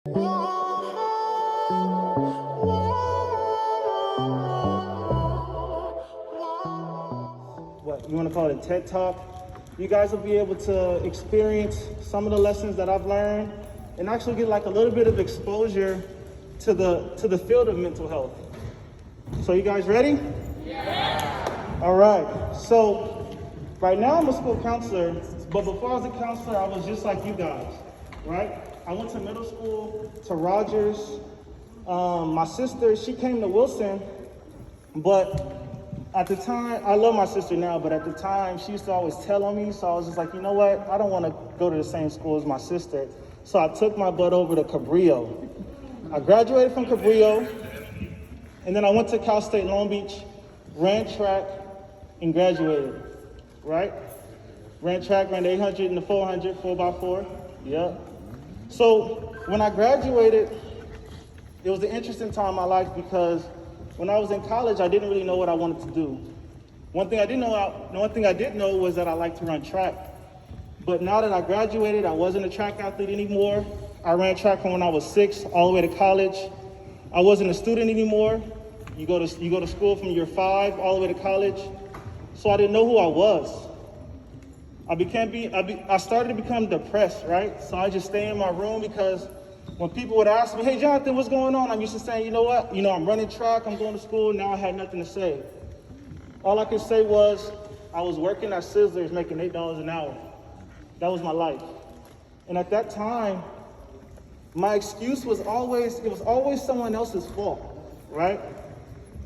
What you want to call it, a TED Talk. You guys will be able to experience some of the lessons that I've learned and actually get like a little bit of exposure to the field of mental health. So you guys ready? Yeah. All right. So right now I'm a school counselor, but before I was a counselor, I was just like you guys, right? I went to middle school, to Rogers. My sister, she came to Wilson, but at the time, I love my sister now, but at the time, she used to always tell on me, so I was just like, you know what? I don't want to go to the same school as my sister. So I took my butt over to Cabrillo. I graduated from Cabrillo, and then I went to Cal State Long Beach, ran track, and graduated, right? Ran track, ran the 800 and the 400, 4x4, yeah. So when I graduated, it was an interesting time in my life because when I was in college, I didn't really know what I wanted to do. One thing I did know was that I liked to run track. But now that I graduated, I wasn't a track athlete anymore. I ran track from when I was 6 all the way to college. I wasn't a student anymore. You go to school from year 5 all the way to college. So I didn't know who I was. I started to become depressed, right? So I just stay in my room because when people would ask me, hey, Jonathan, what's going on? I'm used to saying, you know what? I'm running track, I'm going to school. Now I had nothing to say. All I could say was I was working at Sizzlers making $8 an hour. That was my life. And at that time, my excuse was always someone else's fault, right?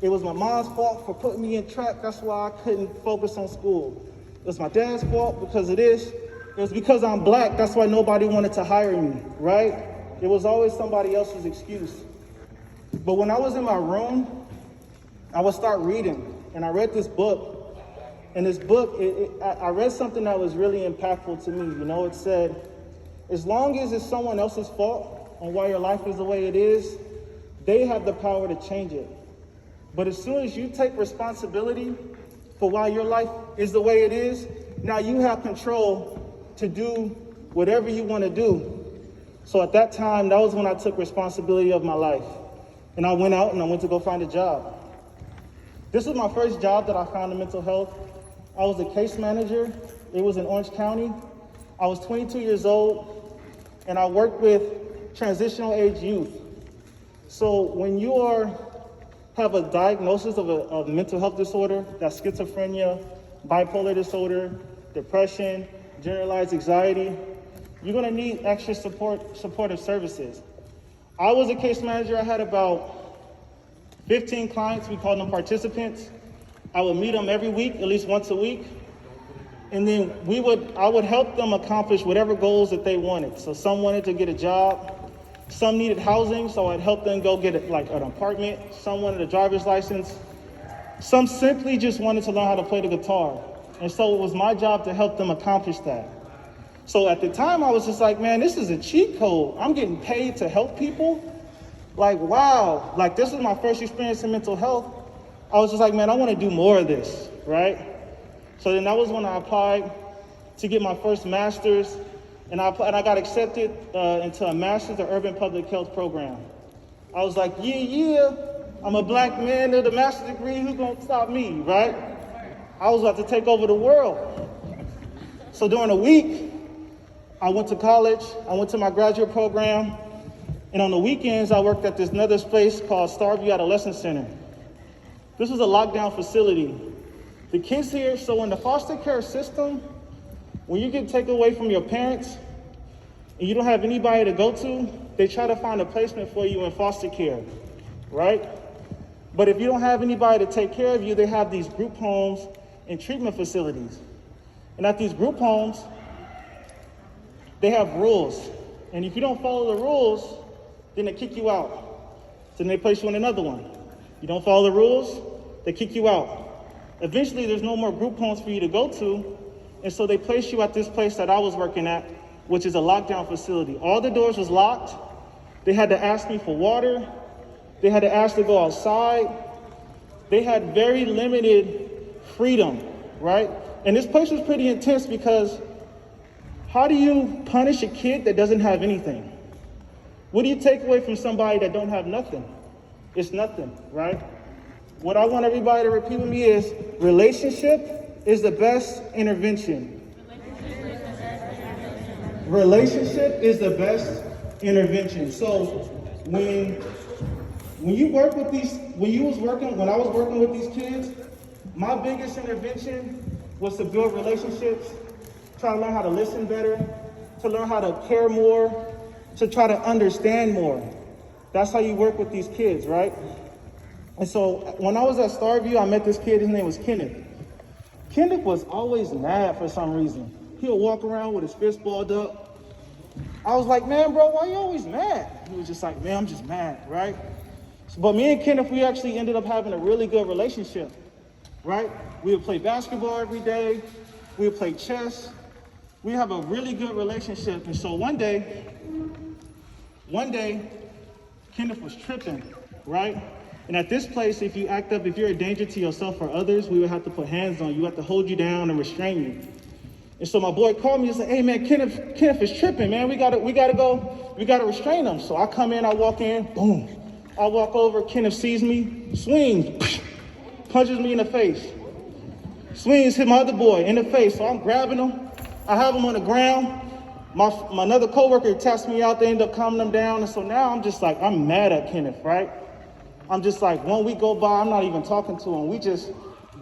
It was my mom's fault for putting me in track. That's why I couldn't focus on school. It was my dad's fault because of this. It was because I'm black. That's why nobody wanted to hire me, right? It was always somebody else's excuse. But when I was in my room, I would start reading. And I read this book. And this book, I read something that was really impactful to me. It said, as long as it's someone else's fault on why your life is the way it is, they have the power to change it. But as soon as you take responsibility for why your life is the way it is, now you have control to do whatever you want to do. So at that time, that was when I took responsibility of my life. And I went out and I went to go find a job. This was my first job that I found in mental health. I was a case manager. It was in Orange County. I was 22 years old, and I worked with transitional age youth. So when you have a diagnosis of a mental health disorder, that's schizophrenia, bipolar disorder, depression, generalized anxiety, you're gonna need extra supportive services. I was a case manager. I had about 15 clients. We called them participants. I would meet them every week, at least once a week. And then I would help them accomplish whatever goals that they wanted. So some wanted to get a job. Some needed housing, so I'd help them go get an apartment. Some wanted a driver's license. Some simply just wanted to learn how to play the guitar. And so it was my job to help them accomplish that. So at the time, I was just like, man, this is a cheat code. I'm getting paid to help people. Like, wow. Like, this was my first experience in mental health. I was just like, man, I want to do more of this, right? So then that was when I applied to get my first master's. And I got accepted into a master's of urban public health program. I was like, yeah, I'm a black man with a master's degree. Who's going to stop me, right? I was about to take over the world. So during the week, I went to college, I went to my graduate program, and on the weekends, I worked at this another place called Starview Adolescent Center. This was a lockdown facility. The kids here, so in the foster care system, when you get taken away from your parents and you don't have anybody to go to, they try to find a placement for you in foster care, right? But if you don't have anybody to take care of you, they have these group homes and treatment facilities. And at these group homes, they have rules. And if you don't follow the rules, then they kick you out. Then they place you in another one. You don't follow the rules, they kick you out. Eventually, there's no more group homes for you to go to. And so they placed you at this place that I was working at, which is a lockdown facility. All the doors was locked. They had to ask me for water. They had to ask to go outside. They had very limited freedom, right? And this place was pretty intense because how do you punish a kid that doesn't have anything? What do you take away from somebody that don't have nothing? It's nothing, right? What I want everybody to repeat with me is, relationship is the best intervention. Relationship is the best intervention. So when you work with these, when I was working with these kids, my biggest intervention was to build relationships, try to learn how to listen better, to learn how to care more, to try to understand more. That's how you work with these kids, right? And so when I was at Starview, I met this kid, his name was Kenneth. Kenneth was always mad for some reason. He would walk around with his fist balled up. I was like, man, bro, why you always mad? He was just like, man, I'm just mad, right? But me and Kenneth, we actually ended up having a really good relationship, right? We would play basketball every day. We would play chess. We have a really good relationship. And so one day, Kenneth was tripping, right? And at this place, if you act up, if you're a danger to yourself or others, we would have to put hands on you. We have to hold you down and restrain you. And so my boy called me and said, hey man, Kenneth is tripping, man. We gotta restrain him. So I come in, I walk in, boom. I walk over, Kenneth sees me, swings, punches me in the face. Swings, hit my other boy in the face. So I'm grabbing him. I have him on the ground. My another coworker taps me out, they end up calming them down. And so now I'm just like, I'm mad at Kenneth, right? I'm just like, 1 week go by, I'm not even talking to him. We just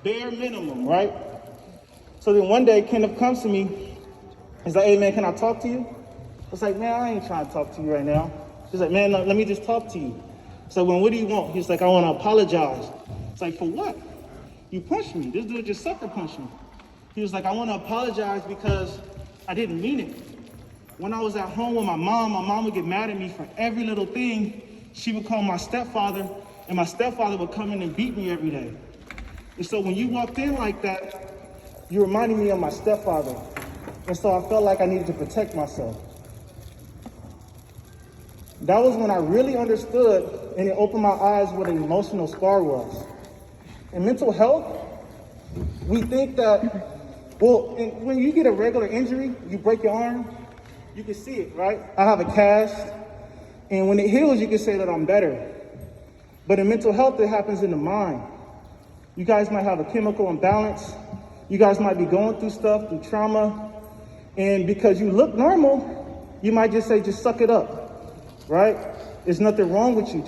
bare minimum, right? So then one day Kenneth comes to me. He's like, hey man, can I talk to you? I was like, man, I ain't trying to talk to you right now. He's like, man, let me just talk to you. So what do you want? He's like, I want to apologize. It's like, for what? You punched me. This dude just sucker punched me. He was like, I want to apologize because I didn't mean it. When I was at home with my mom would get mad at me for every little thing. She would call my stepfather, and my stepfather would come in and beat me every day. And so when you walked in like that, you reminded me of my stepfather. And so I felt like I needed to protect myself. That was when I really understood, and it opened my eyes what an emotional scar was. In mental health, we think that, when you get a regular injury, you break your arm, you can see it, right? I have a cast, and when it heals, you can say that I'm better. But in mental health, it happens in the mind. You guys might have a chemical imbalance. You guys might be going through stuff, through trauma, and because you look normal, you might just say, just suck it up. Right? There's nothing wrong with you.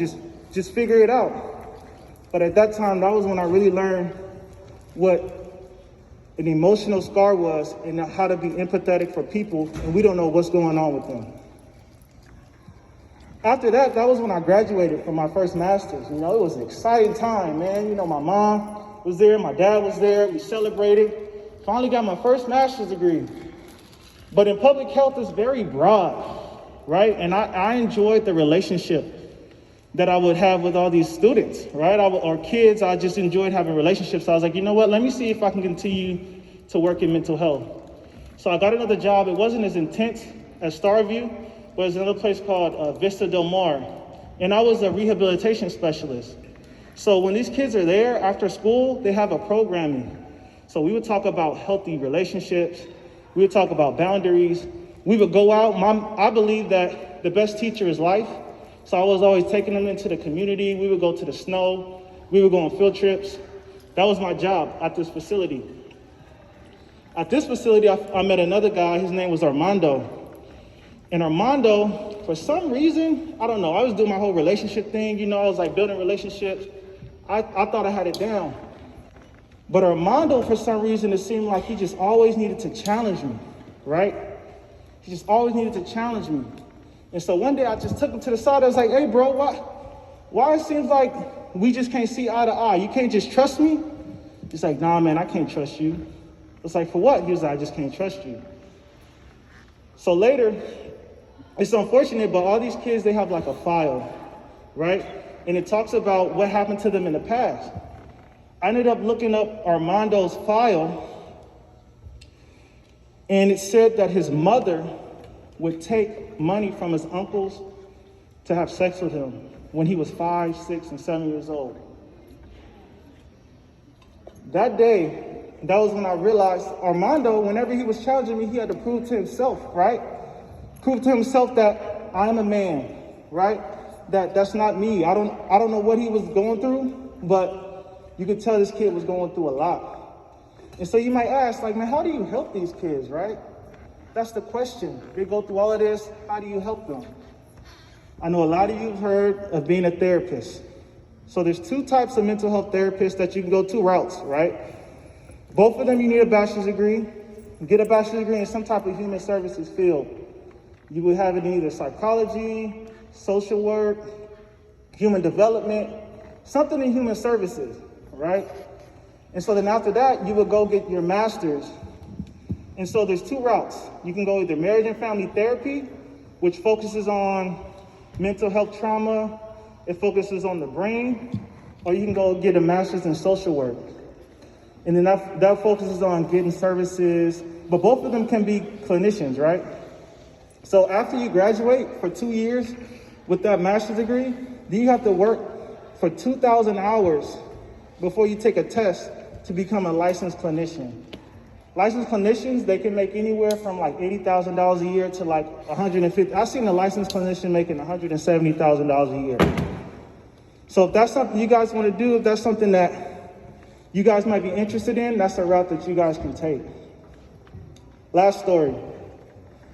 Just figure it out. But at that time, that was when I really learned what an emotional scar was and how to be empathetic for people, and we don't know what's going on with them. After that was when I graduated from my first master's. You know, it was an exciting time, man. You know, my mom was there, my dad was there, we celebrated. Finally got my first master's degree. But in public health, it's very broad. Right? And I enjoyed the relationship that I would have with all these students, right? Or kids, I just enjoyed having relationships. So I was like, you know what? Let me see if I can continue to work in mental health. So I got another job. It wasn't as intense as Starview, but it was another place called Vista Del Mar. And I was a rehabilitation specialist. So when these kids are there after school, they have a programming. So we would talk about healthy relationships. We would talk about boundaries. We would go out. I believe that the best teacher is life. So I was always taking them into the community. We would go to the snow. We would go on field trips. That was my job at this facility. At this facility, I met another guy. His name was Armando. And Armando, for some reason, I don't know, I was doing my whole relationship thing. You know, I was like building relationships. I thought I had it down. But Armando, for some reason, it seemed like he just always needed to challenge me, right? He just always needed to challenge me. And so one day I just took him to the side. I was like, hey, bro, why it seems like we just can't see eye to eye? You can't just trust me? He's like, nah, man, I can't trust you. It's like, for what? He was like, I just can't trust you. So later, it's unfortunate, but all these kids, they have like a file, right? And it talks about what happened to them in the past. I ended up looking up Armando's file, and it said that his mother would take money from his uncles to have sex with him when he was 5, 6, and 7 years old. That day, that was when I realized Armando, whenever he was challenging me, he had to prove to himself, right? Prove to himself that I am a man, right? That's not me. I don't know what he was going through, but you could tell this kid was going through a lot. And so you might ask, like, man, how do you help these kids, right? That's the question. They go through all of this, how do you help them? I know a lot of you have heard of being a therapist. So there's two types of mental health therapists that you can go, two routes, right? Both of them you need a bachelor's degree. Get a bachelor's degree in some type of human services field. You would have it in either psychology, social work, human development, something in human services, right? And so then after that, you would go get your master's. And so there's two routes. You can go either marriage and family therapy, which focuses on mental health trauma, it focuses on the brain, or you can go get a master's in social work. And then that focuses on getting services, but both of them can be clinicians, right? So after you graduate for 2 years with that master's degree, then you have to work for 2,000 hours before you take a test to become a licensed clinician. Licensed clinicians, they can make anywhere from like $80,000 a year to like $150,000. I've seen a licensed clinician making $170,000 a year. So if that's something you guys want to do, if that's something that you guys might be interested in, that's a route that you guys can take. Last story.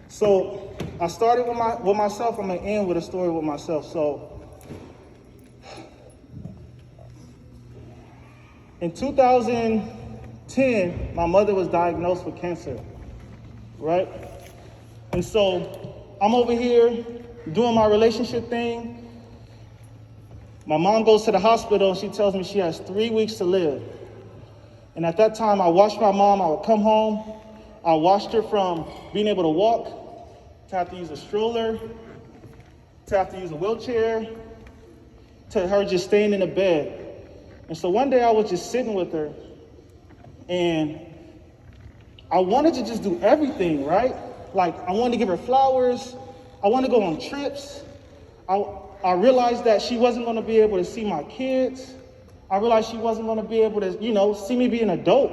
So I started with myself. I'm gonna end with a story with myself. So in 2010, my mother was diagnosed with cancer, right? And so I'm over here doing my relationship thing. My mom goes to the hospital and she tells me she has 3 weeks to live. And at that time, I watched my mom. I would come home. I watched her from being able to walk, to have to use a stroller, to have to use a wheelchair, to her just staying in the bed. And so one day I was just sitting with her, and I wanted to just do everything, right? Like, I wanted to give her flowers. I wanted to go on trips. I realized that she wasn't going to be able to see my kids. I realized she wasn't going to be able to, see me be an adult.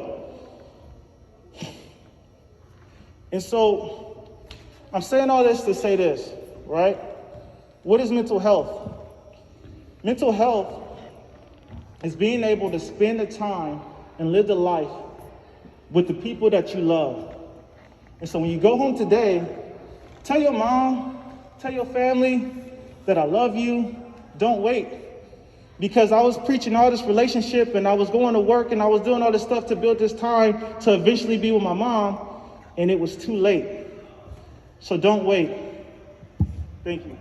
And so I'm saying all this to say this, right? What is mental health? Mental health is being able to spend the time and live the life with the people that you love. And so when you go home today, tell your mom, tell your family that I love you. Don't wait. Because I was preaching all this relationship and I was going to work and I was doing all this stuff to build this time to eventually be with my mom, and it was too late. So don't wait. Thank you.